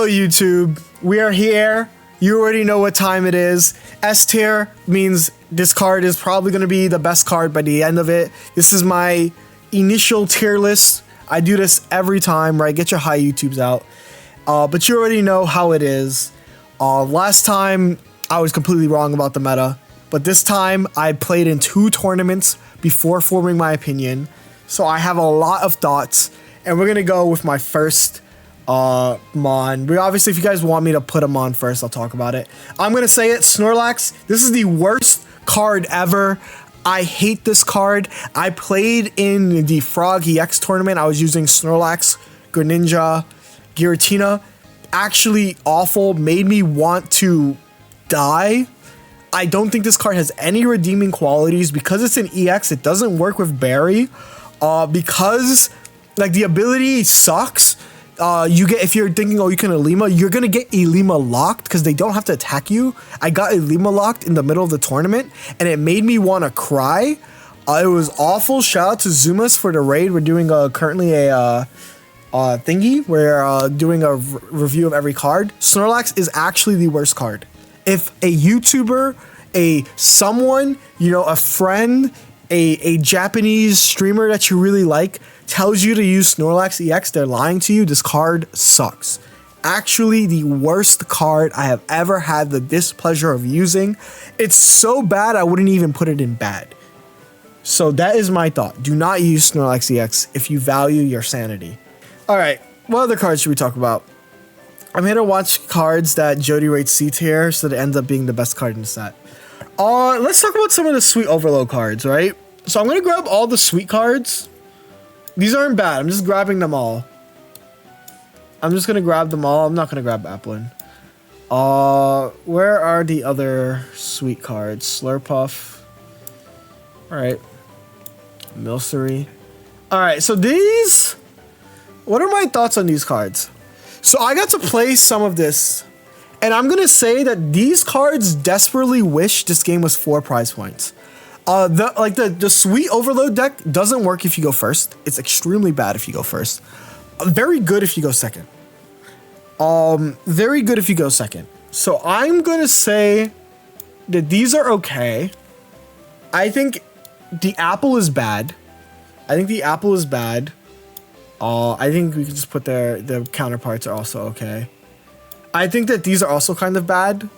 Hello YouTube, we are here. You already know what time it is. S tier means this card is probably going to be the best card by the end of it. This is my initial tier list. I do this every time, right? Get your high YouTubes out. But you already know how it is. Last time I was completely wrong about the meta, but this time I played in 2 tournaments before forming my opinion. So I have a lot of thoughts, and we're going to go with my first Mon. But obviously, if you guys want me to put them on first, I'll talk about it. I'm gonna say it, Snorlax. This is the worst card ever. I hate this card. I played in the Frog EX tournament. I was using Snorlax, Greninja, Giratina. Actually awful. Made me want to die. I don't think this card has any redeeming qualities. Because it's an EX, it doesn't work with Berry. Because like the ability sucks. You get, if you're thinking, oh, you can Elima, you're gonna get Elima locked because they don't have to attack you. I got Elima locked in the middle of the tournament, and it made me want to cry. It was awful. Shout out to Zumas for the raid. We're doing currently a thingy. We're doing a review of every card. Snorlax is actually the worst card. If a YouTuber, someone, you know, a friend, a Japanese streamer that you really like tells you to use Snorlax EX, they're lying to you. This card sucks. Actually, the worst card I have ever had the displeasure of using. It's so bad I wouldn't even put it in bad. So that is my thought. Do not use Snorlax EX if you value your sanity. All right, what other cards should we talk about? I'm here to watch cards that Jeudy rates C tier, so that it ends up being the best card in the set. Let's talk about some of the sweet overload cards, right? So I'm gonna grab all the sweet cards. These aren't bad. I'm just grabbing them all. I'm just gonna grab them all. I'm not gonna grab Applin. Where are the other sweet cards? Slurpuff. All right. Milcery. All right. So these. What are my thoughts on these cards? So I got to play some of this, and I'm gonna say that these cards desperately wish this game was 4 prize points. The sweet overload deck doesn't work if you go first. It's extremely bad if you go first. Very good if you go second. Very good if you go second. So I'm gonna say that these are okay. I think the apple is bad. I think the apple is bad. I think we can just put the counterparts are also okay. I think that these are also kind of bad.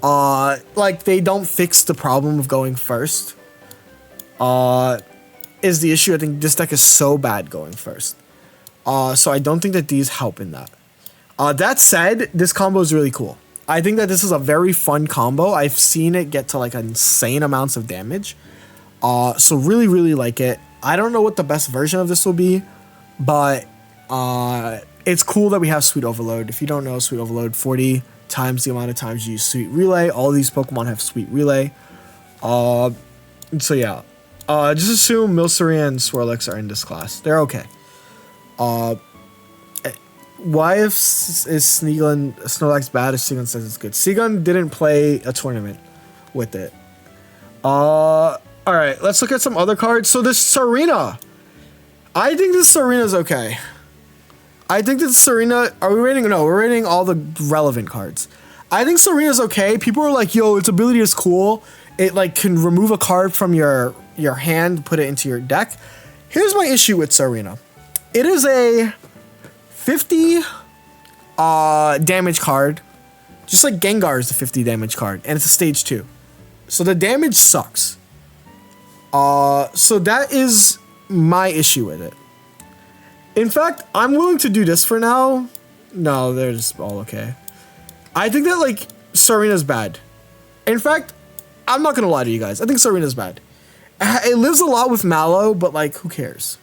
Like they don't fix the problem of going first. Is the issue. I think this deck is so bad going first. So I don't think that these help in that. That said, this combo is really cool. I think that this is a very fun combo. I've seen it get to like insane amounts of damage. So really, really like it. I don't know what the best version of this will be, but it's cool that we have Sweet Overload. If you don't know, Sweet Overload, 40 times the amount of times you use Sweet Relay. All these Pokemon have Sweet Relay. So yeah. Just assume Milcery and Swirlix are in this class. They're okay. Why is Snorlax bad if Seagun says it's good? Seagun didn't play a tournament with it. Alright, let's look at some other cards. So this Serena. I think this Serena is okay. I think that Serena, are we rating? No, we're rating all the relevant cards. I think Serena's okay. People are like, yo, its ability is cool. It like can remove a card from your hand, put it into your deck. Here's my issue with Serena. It is a 50 damage card. Just like Gengar is a 50 damage card. And it's a stage 2. So the damage sucks. So that is my issue with it. In fact, I'm willing to do this for now. No, they're just all okay. I think that, like, Serena's bad. In fact, I'm not going to lie to you guys. I think Serena's bad. It lives a lot with Mallow, but, like, who cares?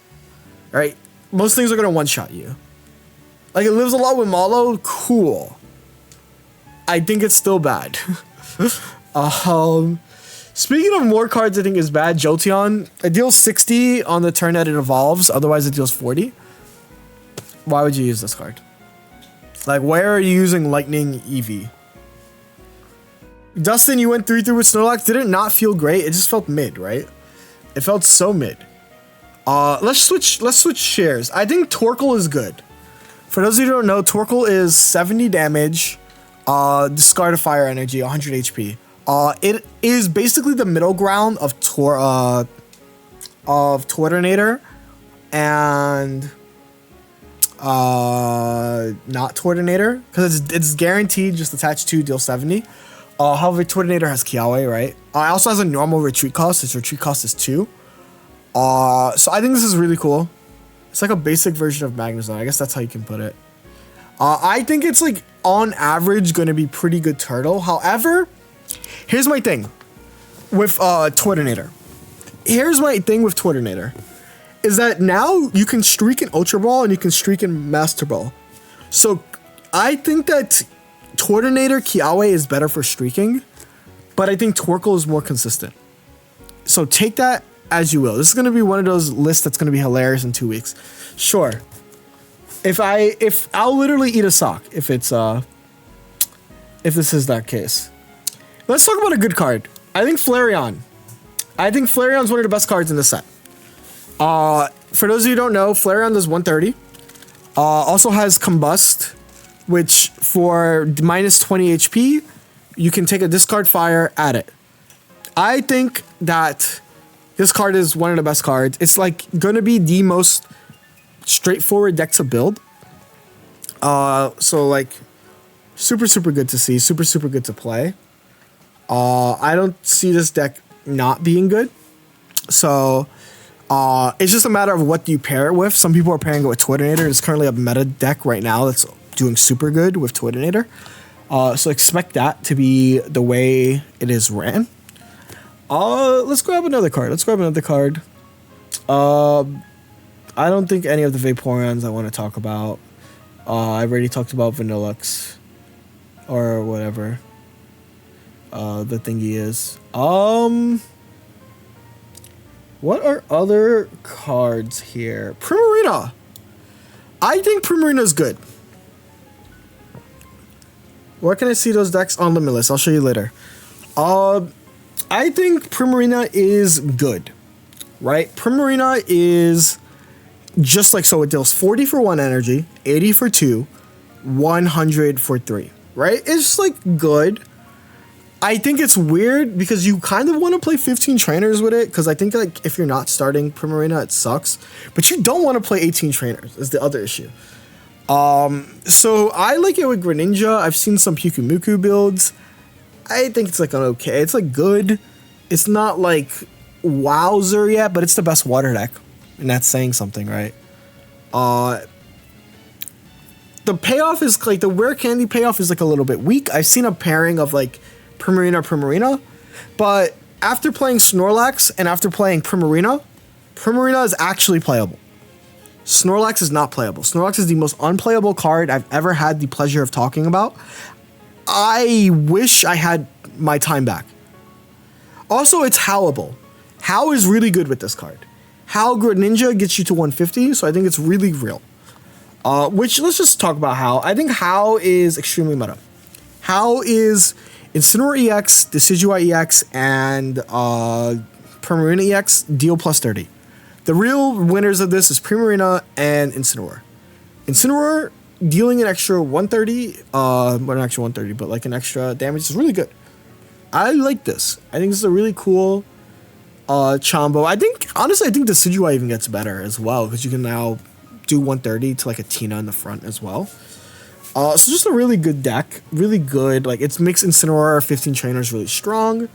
Right? Most things are going to one-shot you. Like, it lives a lot with Mallow. Cool. I think it's still bad. Speaking of more cards I think is bad, Jolteon. It deals 60 on the turn that it evolves. Otherwise, it deals 40. Why would you use this card? Like, where are you using Lightning Eevee? Dustin, you went 3-3 with Snorlax. Did it not feel great? It just felt mid, right? It felt so mid. Let's switch shares. I think Torkoal is good. For those of you who don't know, Torkoal is 70 damage, discard a fire energy, 100 HP. It is basically the middle ground of Turtonator and not Turtonator, because it's guaranteed just attach 2, deal 70. However, Turtonator has Kiawe, right? It also has a normal retreat cost. Its retreat cost is 2. So I think this is really cool. It's like a basic version of Magnezone. I guess that's how you can put it. I think it's like on average going to be pretty good turtle. However, here's my thing with Turtonator. Is that now you can streak in Ultra Ball and you can streak in Master Ball. So I think that Turtonator Kiawe is better for streaking, but I think Torkoal is more consistent. So take that as you will. This is going to be one of those lists that's going to be hilarious in 2 weeks. Sure. If I'll literally eat a sock if this is that case. Let's talk about a good card. I think Flareon. I think Flareon's one of the best cards in the set. For those of you who don't know, Flareon does 130. Also has Combust, which for minus 20 HP, you can take a discard fire, add it. I think that this card is one of the best cards. It's like going to be the most straightforward deck to build. So like super good to see, super good to play. I don't see this deck not being good. So it's just a matter of what do you pair it with. Some people are pairing it with Turtonator. It's currently a meta deck right now that's doing super good with Turtonator. So expect that to be the way it is ran. Let's grab another card. I don't think any of the Vaporeons I want to talk about. I've already talked about Vanillux or whatever the thingy is. What are other cards here? Primarina. I think Primarina is good. Where can I see those decks on Limitless? I'll show you later. I think Primarina is good, right? Primarina is just like, so it deals 40 for 1 energy, 80 for 2, 100 for 3, right? It's like good. I think it's weird because you kind of want to play 15 trainers with it, because I think like if you're not starting Primarina, it sucks. But you don't want to play 18 trainers is the other issue. So I like it with Greninja. I've seen some Pyukumuku builds. I think it's like an okay. It's like good. It's not like wowzer yet, but it's the best water deck. And that's saying something, right? The payoff is like the Rare Candy payoff is like a little bit weak. I've seen a pairing of like Primarina, but after playing Snorlax and after playing Primarina is actually playable. Snorlax is not playable. Snorlax is the most unplayable card I've ever had the pleasure of talking about. I wish I had my time back. Also, it's Howable. How is really good with this card. How Greninja gets you to 150, so I think it's really real. Which, let's just talk about How. I think How is extremely meta. How is Incineroar EX, Decidueye EX, and Primarina EX deal plus 30. The real winners of this is Primarina and Incineroar. Incineroar dealing an extra 130, well, not extra 130, but like an extra damage is really good. I like this. I think this is a really cool Chombo. Honestly, I think Decidueye even gets better as well, because you can now do 130 to like a Tina in the front as well. So just a really good deck, really good. Like it makes Incineroar 15 trainers really strong.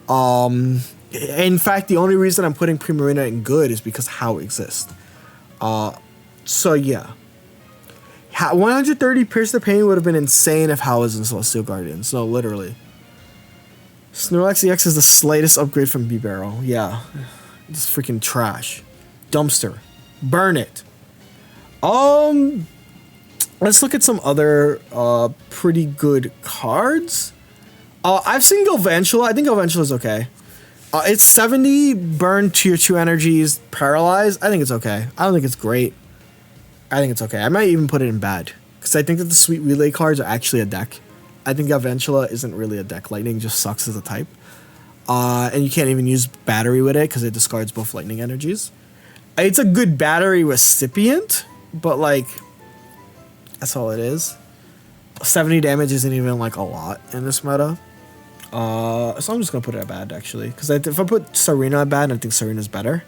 In fact, the only reason I'm putting Primarina in good is because How exists. So yeah, 130 Pierce the Pain would have been insane if How was in Celestial Guardians. No, literally. Snorlax EX is the slightest upgrade from B-Barrel. Yeah, it's freaking trash. Dumpster. Burn it. Let's look at some other pretty good cards. I've seen Galvantula. I think Galvantula is okay. It's 70, burn tier 2 energies, paralyzed. I think it's okay. I don't think it's great. I think it's okay. I might even put it in bad, because I think that the Sweet Relay cards are actually a deck. I think Galvantula isn't really a deck. Lightning just sucks as a type. And you can't even use battery with it, because it discards both lightning energies. It's a good battery recipient, but like, That's all it is. 70 damage isn't even like a lot in this meta. So I'm just gonna put it at bad actually, because if I put Serena at bad, I think Serena's better.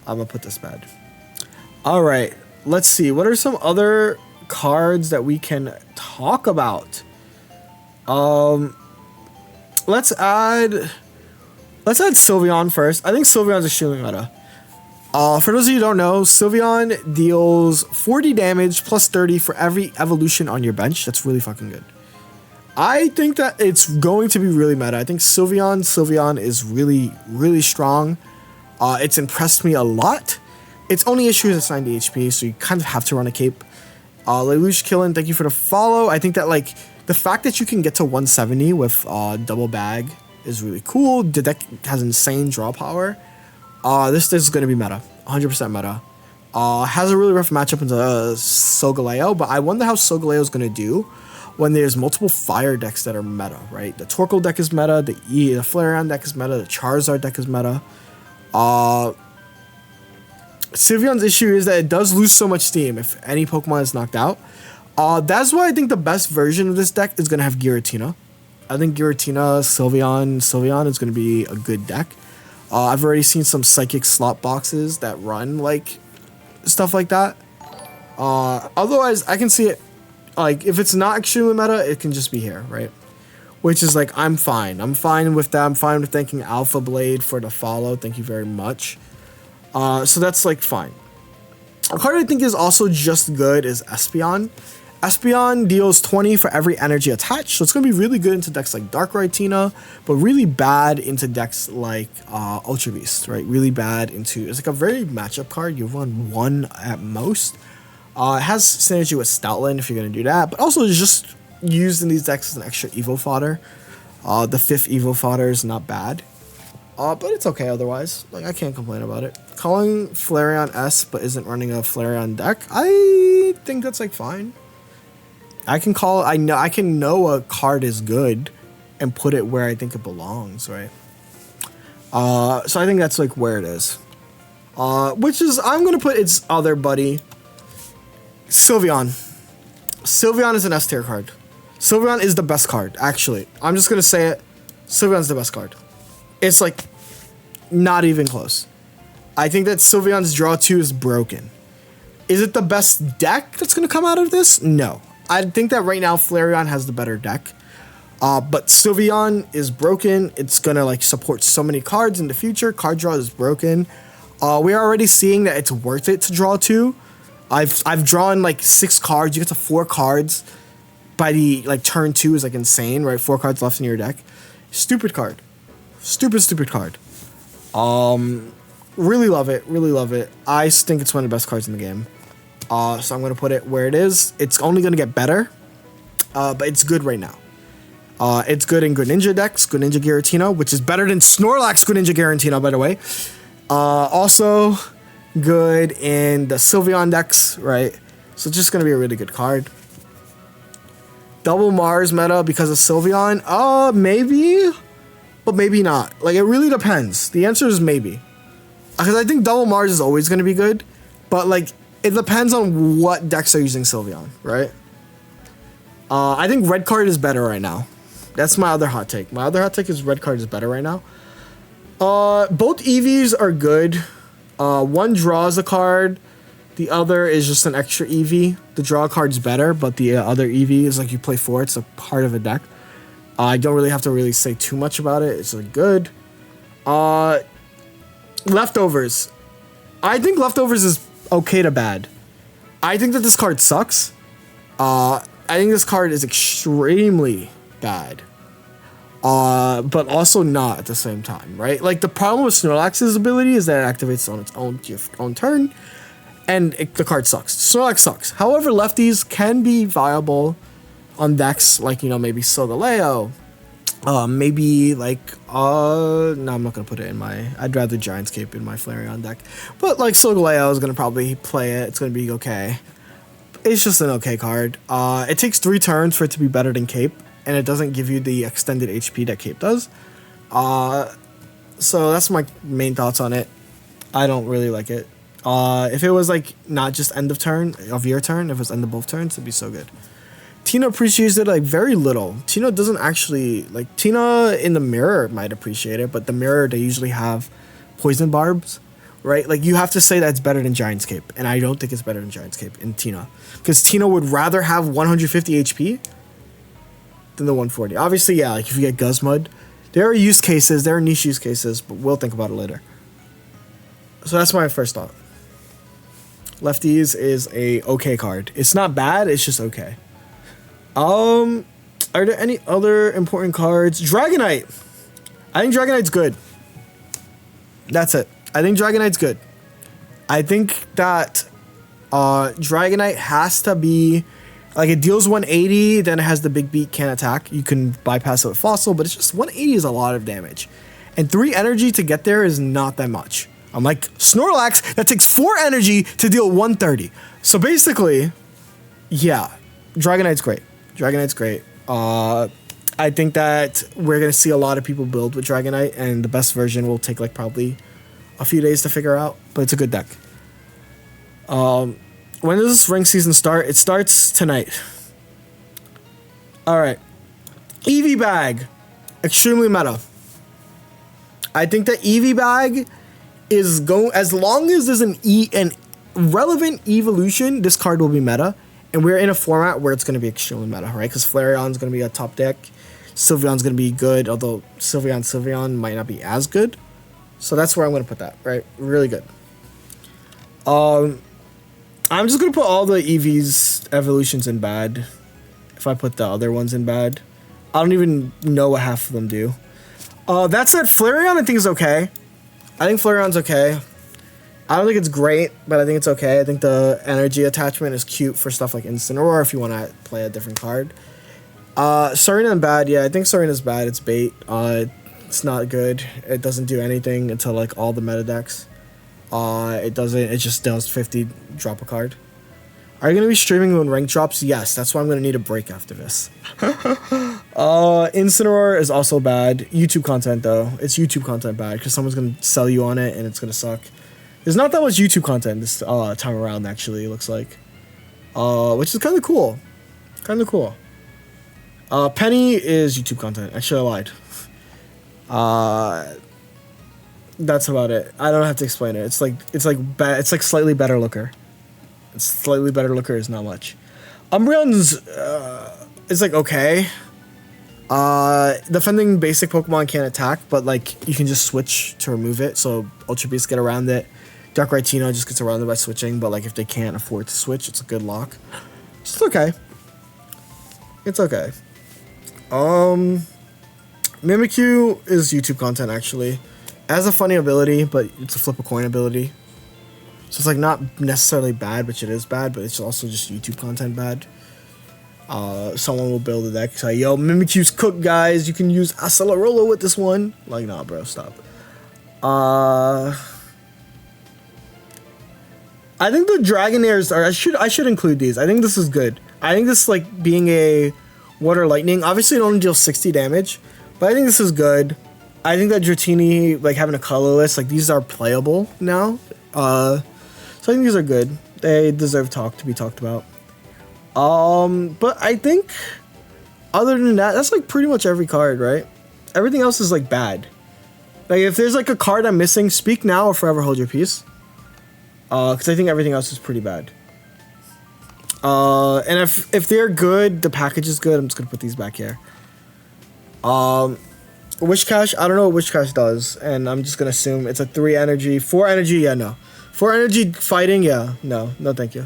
I'm gonna put this bad. All right, let's see. What are some other cards that we can talk about? Let's add Sylveon first. I think Sylveon's extremely meta. For those of you who don't know, Sylveon deals 40 damage plus 30 for every evolution on your bench. That's really fucking good. I think that it's going to be really meta. I think Sylveon is really, really strong. It's impressed me a lot. Its only issue is it's 90 HP, so you kind of have to run a cape. Lelouch Killin, thank you for the follow. I think that like the fact that you can get to 170 with double bag is really cool. The deck has insane draw power. This is going to be meta, 100% meta. Has a really rough matchup into Solgaleo, but I wonder how Solgaleo is going to do when there's multiple fire decks that are meta, right? The Torkoal deck is meta, the Flareon deck is meta, the Charizard deck is meta. Sylveon's issue is that it does lose so much steam if any Pokemon is knocked out. That's why I think the best version of this deck is going to have Giratina. I think Giratina, Sylveon is going to be a good deck. I've already seen some Psychic slot boxes that run like stuff like that. Otherwise, I can see it. Like, if it's not extremely meta, it can just be here, right? Which is like, I'm fine. I'm fine with that. I'm fine with thanking Alpha Blade for the follow. Thank you very much. So that's like fine. A card I think is also just good is Espeon. Espeon deals 20 for every energy attached, so it's going to be really good into decks like Dark Rhytina, but really bad into decks like Ultra Beast, right? Really bad into... It's like a very matchup card. You run one at most. It has synergy with Stoutland if you're going to do that, but also it's just used in these decks as an extra Evo fodder. The 5th Evo fodder is not bad, but it's okay otherwise. Like, I can't complain about it. Calling Flareon S but isn't running a Flareon deck, I think that's like fine. I can know a card is good and put it where I think it belongs, right? So I think that's like where it is. Which is, I'm gonna put its other buddy, Sylveon. Sylveon is an S tier card. Sylveon is the best card, actually. I'm just gonna say it. Sylveon's the best card. It's like not even close. I think that Sylveon's draw 2 is broken. Is it the best deck that's gonna come out of this? No. I think that right now Flareon has the better deck. But Sylveon is broken. It's gonna like support so many cards in the future. Card draw is broken. We are already seeing that it's worth it to draw 2. I've drawn like 6 cards. You get to 4 cards by the like turn 2 is like insane, right? 4 cards left in your deck. Stupid card. Stupid card. Really love it. Really love it. I think it's one of the best cards in the game. So I'm going to put it where it is. It's only going to get better, but it's good right now. It's good in Greninja decks, Greninja Giratina, which is better than Snorlax Greninja Giratina, by the way. Also good in the Sylveon decks, right? So it's just going to be a really good card. Double Mars meta because of Sylveon? Maybe, but maybe not. Like, it really depends. The answer is maybe. Because I think Double Mars is always going to be good, but like, it depends on what decks are using Sylveon, right? I think Red Card is better right now. That's my other hot take. My other hot take is Red Card is better right now. Both EVs are good. One draws a card. The other is just an extra EV. The draw card's better, but the other EV is like you play 4. It's a part of a deck. I don't really have to really say too much about it. It's like good. Leftovers. I think Leftovers is okay to bad. I think that this card sucks. I think this card is extremely bad. But also not at the same time, right? Like, the problem with Snorlax's ability is that it activates on its own turn, and the card sucks. Snorlax sucks. However, lefties can be viable on decks like, you know, maybe Solgaleo. Maybe like, no, I'm not gonna put it in my, I'd rather Giant's Cape in my Flareon deck. But like Solgaleo is gonna probably play it. It's gonna be okay. It's just an okay card. It takes 3 turns for it to be better than Cape, and it doesn't give you the extended HP that Cape does. So that's my main thoughts on it. I don't really like it. If it was like not just end of turn of your turn, if it was end of both turns, it'd be so good. Tina appreciates it like very little. Tina doesn't actually like Tina in the mirror might appreciate it, but the mirror they usually have poison barbs, right? Like you have to say that's better than Giant's Cape, and I don't think it's better than Giant's Cape in Tina, because Tina would rather have 150 HP than the 140. Obviously, yeah, like if you get Guzzmud, there are use cases, there are niche use cases, but we'll think about it later. So that's my first thought. Lefties is a okay card. It's not bad, it's just okay. Are there any other important cards? Dragonite. I think Dragonite's good. That's it. I think Dragonite's good. I think that Dragonite has to be like it deals 180, then it has the big beat, can't attack. You can bypass it with Fossil, but it's just 180 is a lot of damage. And 3 energy to get there is not that much. I'm like Snorlax that takes 4 energy to deal 130. So basically, yeah, Dragonite's great. Dragonite's great. I think that we're gonna see a lot of people build with Dragonite, and the best version will take like probably a few days to figure out, but it's a good deck. When does this ring season start? It starts tonight. All right, Eevee Bag, extremely meta. I think that Eevee Bag is going as long as there's an relevant evolution. This card will be meta. And we're in a format where it's going to be extremely meta, right? Because Flareon's going to be a top deck. Sylveon's going to be good, although Sylveon might not be as good. So that's where I'm going to put that, right? Really good. I'm just going to put all the Eevee's evolutions in bad. If I put the other ones in bad. I don't even know what half of them do. That said, Flareon I think is okay. I think Flareon's okay. I don't think it's great, but I think it's okay. I think the energy attachment is cute for stuff like Incineroar if you want to play a different card. Serena and bad, yeah, I think Serena's bad. It's bait. It's not good. It doesn't do anything until like all the meta decks. It just does 50, drop a card. Are you going to be streaming when rank drops? Yes, that's why I'm going to need a break after this. Incineroar is also bad. YouTube content though. It's YouTube content bad because someone's going to sell you on it and it's going to suck. There's not that much YouTube content this time around, actually, it looks like. Which is kind of cool. Kind of cool. Penny is YouTube content. Actually, I lied. That's about it. I don't have to explain it. It's like slightly better looker. It's slightly better looker is not much. Umbreon's is like okay. Defending basic Pokemon can't attack, but like you can just switch to remove it, so Ultra Beasts get around it. Darkrai Tina just gets around it by switching, but like if they can't afford to switch, it's a good lock. It's okay. It's okay. Mimikyu is YouTube content actually. It has a funny ability, but it's a flip a coin ability. So it's like not necessarily bad, but it is bad, but it's also just YouTube content bad. Someone will build a deck say, yo, Mimikyu's cooked, guys. You can use Acelerola with this one. Like, nah, bro, stop. I think the Dragonairs are. I should include these. I think this is good. I think this like being a Water Lightning. Obviously, it only deals 60 damage, but I think this is good. I think that Dratini, like having a colorless, like these are playable now. So I think these are good. They deserve to be talked about. But I think other than that, that's like pretty much every card, right? Everything else is like bad. Like if there's like a card I'm missing, speak now or forever hold your peace. Because I think everything else is pretty bad. And if they're good, the package is good. I'm just gonna put these back here. Wish Cash, I don't know what Wish Cash does, and I'm just gonna assume it's a 3 energy, 4 energy. Yeah, no. 4 energy fighting. Yeah, no, thank you.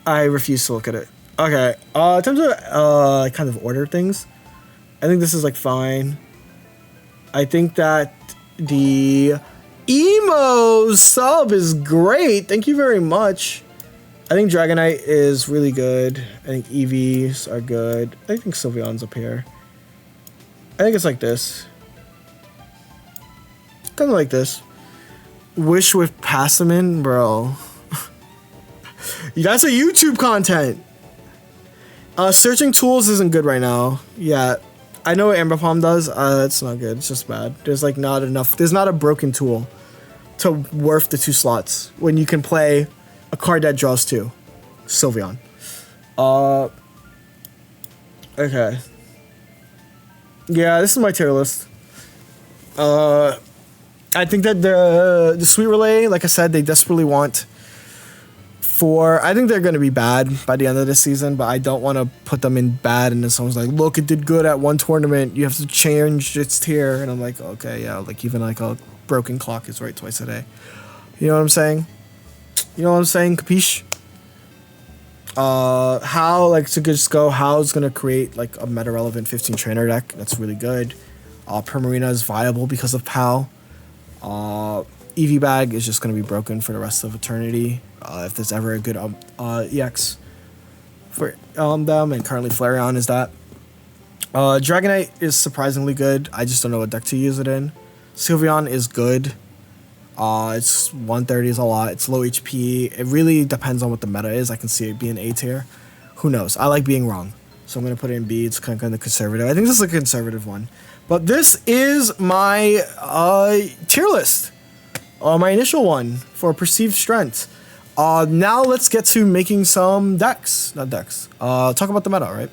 I refuse to look at it. Okay. In terms of kind of order things, I think this is like fine. I think that the Emo sub is great. Thank you very much. I think Dragonite is really good. I think Eevees are good. I think Sylveon's up here. I think it's like this. Kind of like this. Wish with Passamin, bro. That's a YouTube content. Searching tools isn't good right now. Yeah, I know what Amber Palm does. It's not good. It's just bad. There's like not enough. There's not a broken tool. to worth the 2 slots when you can play a card that draws 2. Sylveon. Okay. Yeah, this is my tier list. I think that the Sweet Relay, like I said, they desperately want 4. I think they're going to be bad by the end of this season, but I don't want to put them in bad and then someone's like, look, it did good at 1 tournament. You have to change its tier. And I'm like, okay, yeah, like even like a broken clock is right twice a day. You know what I'm saying? You know what I'm saying? Capiche? How, like, to just go, How's going to create, like, a meta-relevant 15 trainer deck. That's really good. Primarina is viable because of POW. Eevee Bag is just going to be broken for the rest of eternity. If there's ever a good EX for them, and currently Flareon is that. Dragonite is surprisingly good. I just don't know what deck to use it in. Sylveon is good. It's 130 is a lot. It's low HP. It really depends on what the meta is. I can see it being A tier. Who knows? I like being wrong. So I'm going to put it in B. It's kind of conservative. I think this is a conservative one. But this is my tier list. My initial one for perceived strength. Now let's get to making some decks. Not decks. Talk about the meta, right?